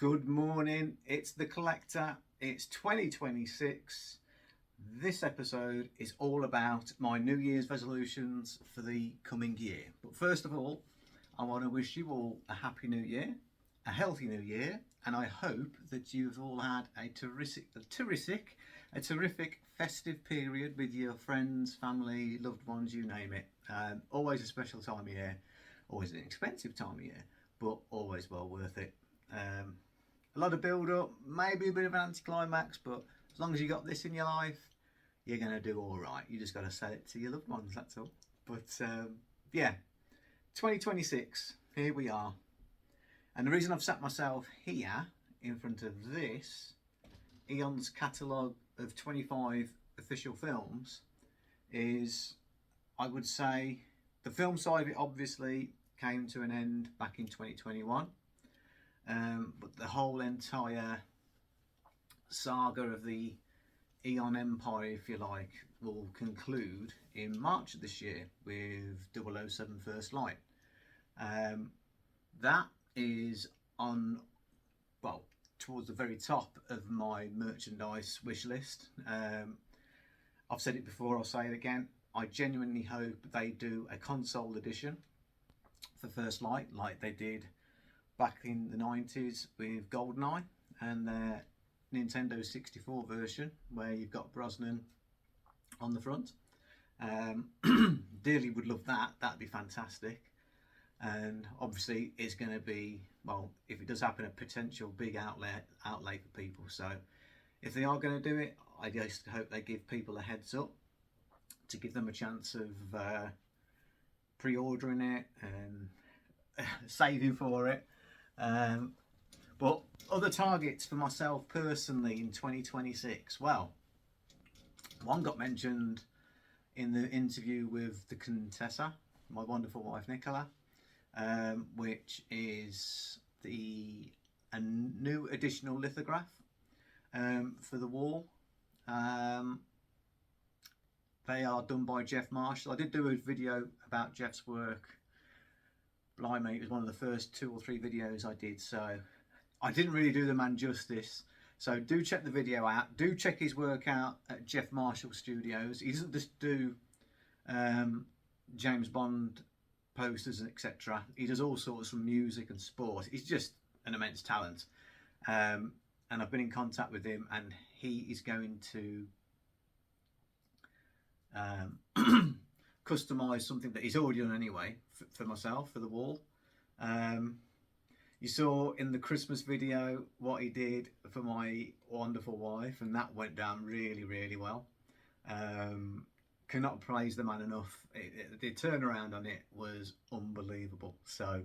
Good morning, it's the Collector. It's 2026. This episode is all about my New Year's resolutions for the coming year. But first of all, I want to wish you all a happy new year, a healthy new year, and I hope that you've all had a terrific festive period with your friends, family, loved ones, you name it. Always a special time of year, always an expensive time of year, but always well worth it. A lot of build up, maybe a bit of an anticlimax, but as long as you got this in your life, you're going to do all right. You just got to say it to your loved ones, that's all. But yeah, 2026, here we are. And the reason I've sat myself here in front of this Eon's catalogue of 25 official films is, I would say, the film side of it obviously came to an end back in 2021. But the whole entire saga of the Eon Empire, if you like, will conclude in March of this year with 007 First Light. That is on, well, towards the very top of my merchandise wish list. I've said it before, I'll say it again. I genuinely hope they do a console edition for First Light like they did back in the 90s with GoldenEye and their Nintendo 64 version where you've got Brosnan on the front. Dearly would love that. That'd be fantastic. And obviously it's going to be, well, if it does happen, a potential big outlay for people. So if they are going to do it, I just hope they give people a heads up to give them a chance of pre-ordering it and saving for it. But other targets for myself personally in 2026, well, one got mentioned in the interview with the Contessa, my wonderful wife Nicola, which is a new additional lithograph for the wall. They are done by Jeff Marshall. I did do a video about Jeff's work. Blimey, it was one of the first 2 or 3 videos I did, so I didn't really do the man justice. So do check the video out. Do check his work out at Jeff Marshall Studios. He doesn't just do James Bond posters, etc. He does all sorts from music and sport. He's just an immense talent. And I've been in contact with him, and he is going to customize something that he's already done anyway for myself, for the wall. You saw in the Christmas video what he did for my wonderful wife, and that went down really well. Cannot praise the man enough. The turnaround on it was unbelievable. So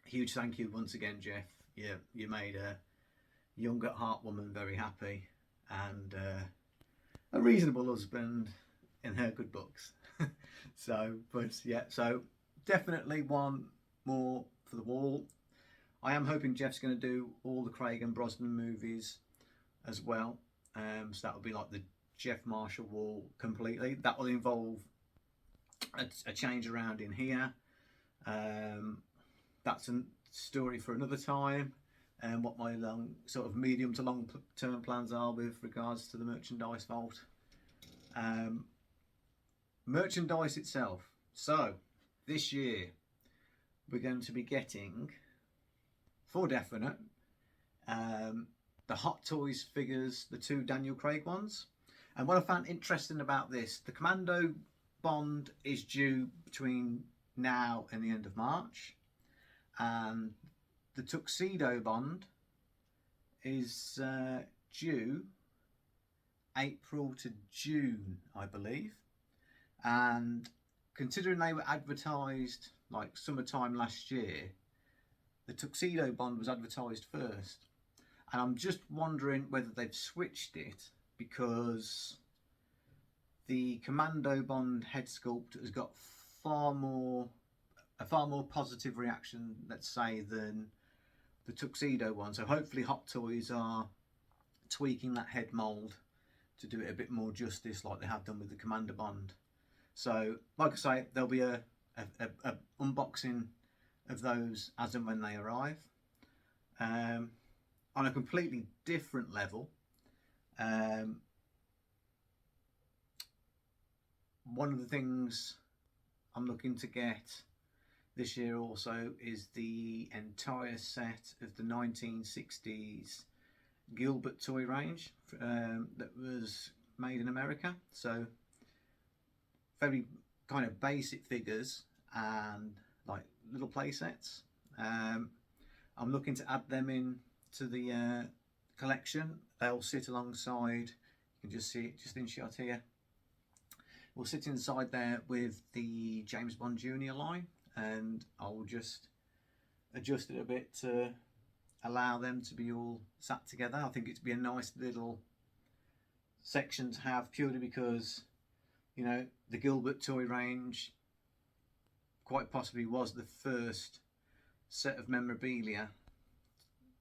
huge thank you once again, Jeff. You made a young at heart woman very happy, and a reasonable husband in her good books. So definitely one more for the wall. I am hoping Jeff's going to do all the Craig and Brosnan movies as well. So that will be like the Jeff Marshall wall completely. That will involve a change around in here. That's a story for another time, and what my sort of medium to long term plans are with regards to the merchandise vault. Merchandise itself. So this year we're going to be getting, for definite, the Hot Toys figures, the 2 Daniel Craig ones. And what I found interesting about this, the Commando Bond is due between now and the end of March, and the Tuxedo Bond is due April to June, I believe. And considering they were advertised like summertime last year, the Tuxedo Bond was advertised first. And I'm just wondering whether they've switched it because the Commando Bond head sculpt has got a far more positive reaction, let's say, than the Tuxedo one. So hopefully Hot Toys are tweaking that head mould to do it a bit more justice like they have done with the Commander Bond. So like I say, there'll be a unboxing of those as and when they arrive. on a completely different level, one of the things I'm looking to get this year also is the entire set of the 1960s Gilbert toy range that was made in America. So very kind of basic figures and like little play sets. I'm looking to add them in to the collection. They'll sit alongside, you can just see it just in shot here. We'll sit inside there with the James Bond Jr. line, and I'll just adjust it a bit to allow them to be all sat together. I think it'd be a nice little section to have, purely because, you know, the Gilbert toy range quite possibly was the first set of memorabilia,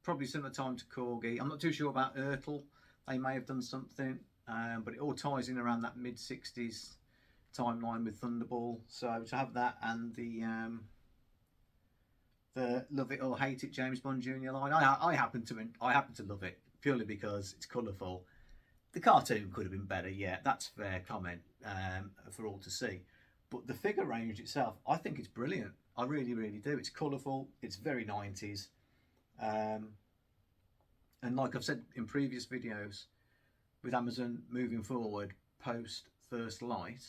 probably similar time to Corgi. I'm not too sure about Ertl, they may have done something, but it all ties in around that mid-60s timeline with Thunderball. So to have that and the Love It or Hate It James Bond Jr. line, I happen to love it purely because it's colourful. The cartoon could have been better, yeah, that's fair comment for all to see. But the figure range itself, I think it's brilliant. I really, really do. It's colourful. It's very 90s. And like I've said in previous videos, with Amazon moving forward post First Light,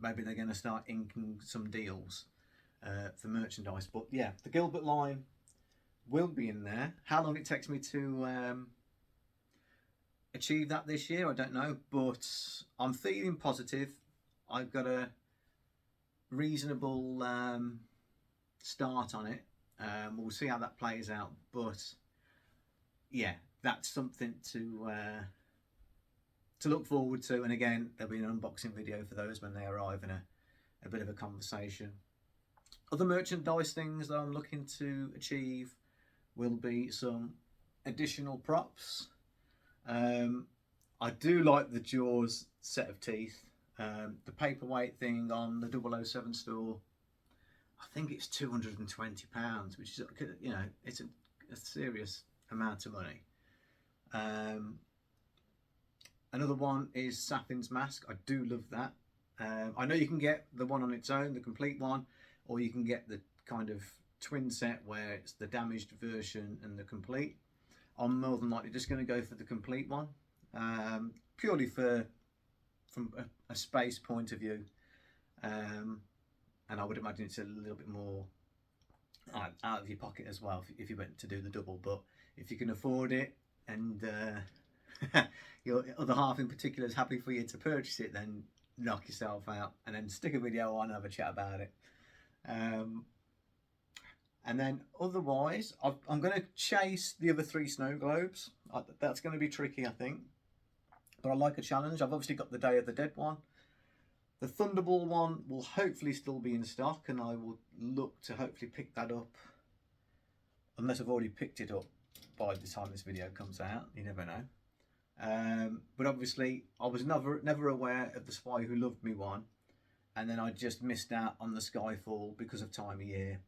maybe they're going to start inking some deals for merchandise. But yeah, the Gilbert line will be in there. How long it takes me to achieve that this year, I don't know. But I'm feeling positive. I've got a reasonable start on it. We'll see how that plays out, but yeah, that's something to look forward to. And again, there'll be an unboxing video for those when they arrive, and a bit of a conversation. Other merchandise things that I'm looking to achieve will be some additional props. I do like the Jaws set of teeth. The paperweight thing on the 007 store, I think it's £220, which is, you know, it's a serious amount of money. Another one is Safin's mask. I do love that. I know you can get the one on its own, the complete one, or you can get the kind of twin set where it's the damaged version and the complete. I'm more than likely just going to go for the complete one, purely from a space point of view, and I would imagine it's a little bit more out of your pocket as well if you went to do the double. But if you can afford it, and your other half in particular is happy for you to purchase it, then knock yourself out and then stick a video on and have a chat about it. And then otherwise, I'm going to chase the other 3 snow globes. That's going to be tricky, I think, but I like a challenge. I've obviously got the Day of the Dead one. The Thunderball one will hopefully still be in stock, and I will look to hopefully pick that up, unless I've already picked it up by the time this video comes out. You never know. But obviously I was never aware of the Spy Who Loved Me one, and then I just missed out on the Skyfall because of time of year.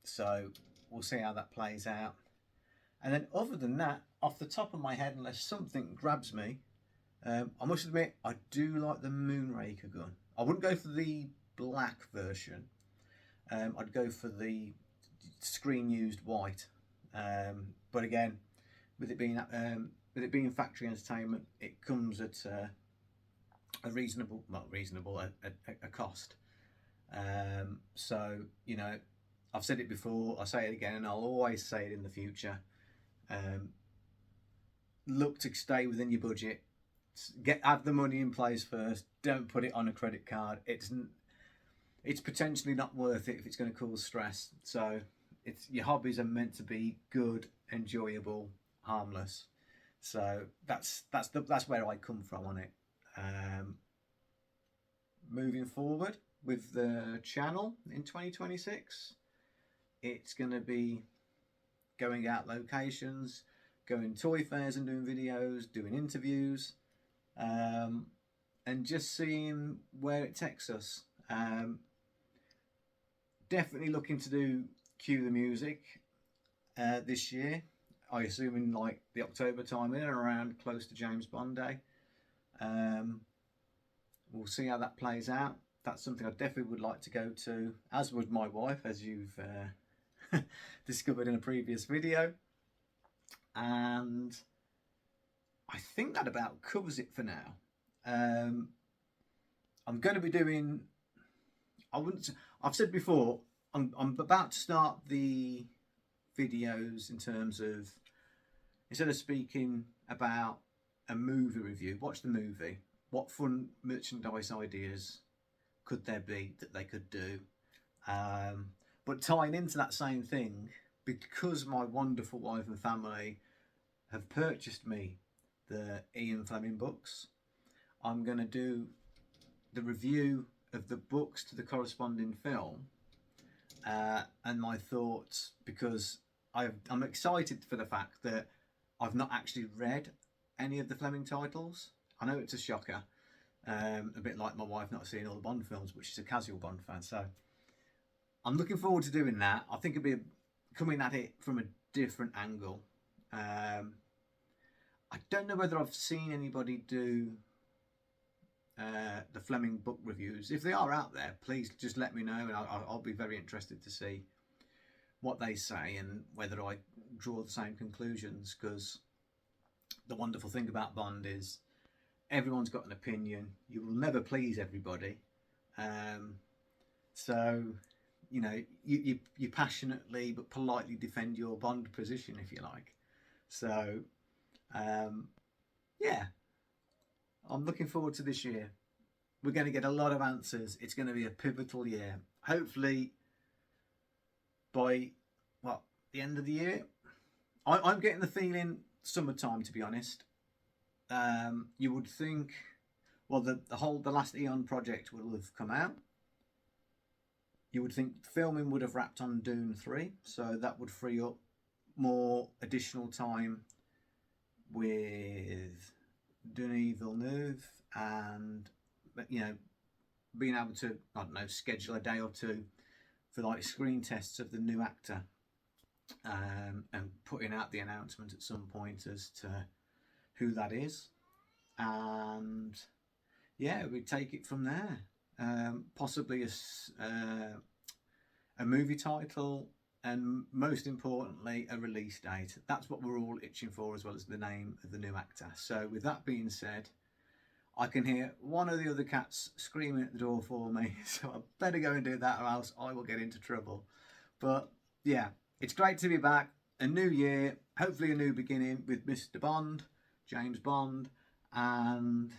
So we'll see how that plays out. And then other than that, off the top of my head, unless something grabs me, I must admit I do like the Moonraker gun. I wouldn't go for the black version. I'd go for the screen used white. But again, with it being factory entertainment, it comes at a reasonable, a cost. So, you know, I've said it before, I'll say it again, and I'll always say it in the future. Look to stay within your budget. Have the money in place first. Don't put it on a credit card. It's potentially not worth it if it's going to cause stress. So your hobbies are meant to be good, enjoyable, harmless. So that's where I come from on it. Moving forward with the channel in 2026, it's going to be going out locations, going toy fairs and doing videos, doing interviews, and just seeing where it takes us. Definitely looking to do Cue the Music this year. I assume in like the October time, in and around close to James Bond Day. We'll see how that plays out. That's something I definitely would like to go to, as would my wife, as you've discovered in a previous video. And I think that about covers it for now. I'm going to be doing, I've said before, I'm about to start the videos in terms of, instead of speaking about a movie review, watch the movie. What fun merchandise ideas could there be that they could do? But tying into that same thing, because my wonderful wife and family have purchased me the Ian Fleming books, I'm going to do the review of the books to the corresponding film and my thoughts, because I'm excited for the fact that I've not actually read any of the Fleming titles. I know it's a shocker, a bit like my wife not seeing all the Bond films, but she's a casual Bond fan, so I'm looking forward to doing that. I think it'll be coming at it from a different angle. I don't know whether I've seen anybody do the Fleming book reviews. If they are out there, please just let me know, and I'll be very interested to see what they say and whether I draw the same conclusions, because the wonderful thing about Bond is everyone's got an opinion. You will never please everybody. So, you know, you passionately but politely defend your Bond position, if you like. So, yeah, I'm looking forward to this year. We're going to get a lot of answers. It's going to be a pivotal year. Hopefully, by, well, the end of the year. I'm getting the feeling summertime, to be honest. You would think, well, the last Eon project will have come out. You would think filming would have wrapped on Dune 3, so that would free up more additional time with Denis Villeneuve, and, you know, being able to, I don't know, schedule a day or two for like screen tests of the new actor, and putting out the announcement at some point as to who that is. And yeah, we take it from there. Possibly a movie title, and most importantly a release date. That's what we're all itching for, as well as the name of the new actor. So with that being said, I can hear one of the other cats screaming at the door for me, so I better go and do that, or else I will get into trouble. But yeah, it's great to be back. A new year, hopefully a new beginning with Mr. Bond, James Bond, and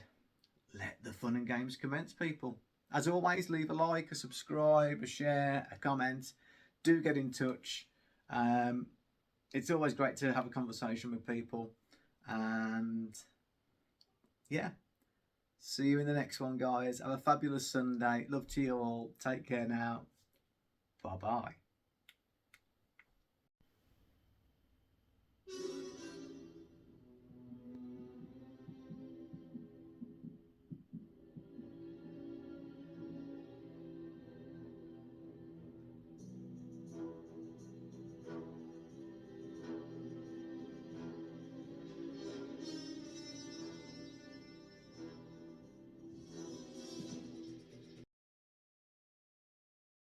let the fun and games commence, people. As always, leave a like, a subscribe, a share, a comment. Do get in touch. It's always great to have a conversation with people. And yeah, see you in the next one, guys. Have a fabulous Sunday. Love to you all. Take care now. Bye-bye.